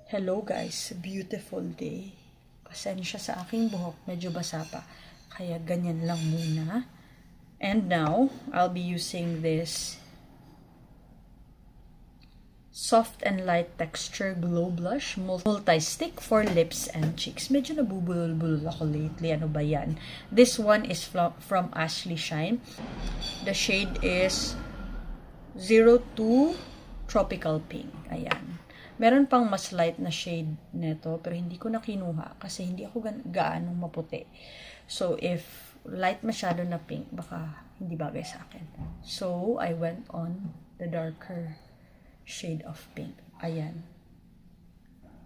Hello guys, beautiful day. Pasensya sa aking buhok, medyo basa pa. Kaya ganyan lang muna. And now, I'll be using this soft and light texture glow blush multi-stick for lips and cheeks. Medyo nabubulol-bulol ako lately. Ano ba yan? This one is from Ashley Shine. The shade is 02 Tropical Pink. Ayan. Meron pang mas light na shade nito, pero hindi ko na kinuha kasi hindi ako gaanong maputi. So, if light masyado na pink, baka hindi bagay sa akin. So, I went on the darker shade of pink. Ayan.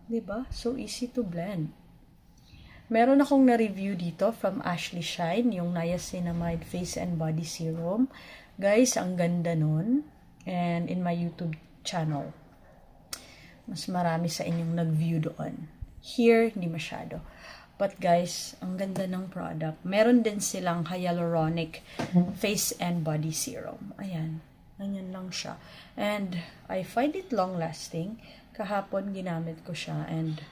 Diba? So, easy to blend. Meron akong na-review dito from Ashley Shine, yung Niacinamide Face and Body Serum. Guys, ang ganda nun. And in my YouTube channel. Mas marami sa inyong nag-view doon. Here, hindi masyado. But guys, ang ganda ng product. Meron din silang hyaluronic face and body serum. Ayan. Ganyan lang siya. And I find it long-lasting. Kahapon ginamit ko siya and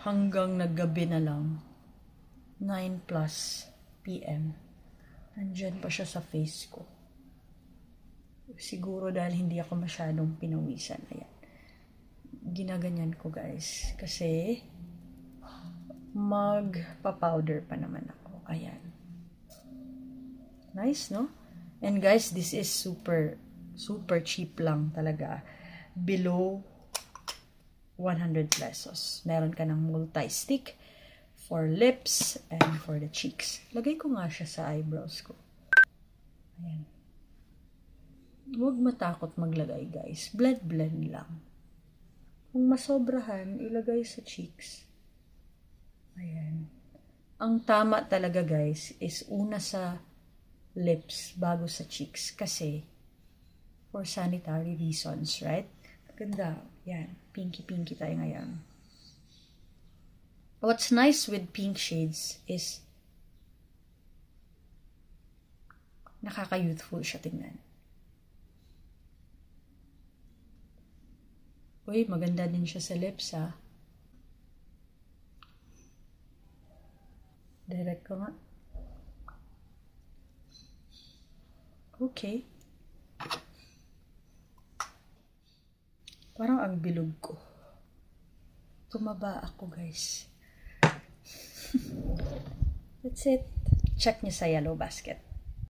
hanggang naggabi na lang. 9 plus PM. Nandyan pa siya sa face ko. Siguro dahil hindi ako masyadong pinawisan. Ayan. Ginaganyan ko guys kasi magpa-powder pa naman ako. Ayan. Nice, no? And guys, this is super cheap lang talaga. Below 100 pesos. Meron ka ng multi-stick for lips and for the cheeks. Lagay ko nga siya sa eyebrows ko. Ayan. Huwag matakot maglagay guys. Blend lang. Kung masobrahan, ilagay sa cheeks. Ayan. Ang tama talaga guys is una sa lips bago sa cheeks. Kasi for sanitary reasons, right? Ganda. Yan. Pinky tayo ngayon. What's nice with pink shades is nakaka-youthful siya tingnan. Uy, maganda din siya sa lips, ha? Direct ko nga. Okay. Parang ang bilog ko. Tumaba ako, guys. That's it. Check niyo sa Yellow Basket.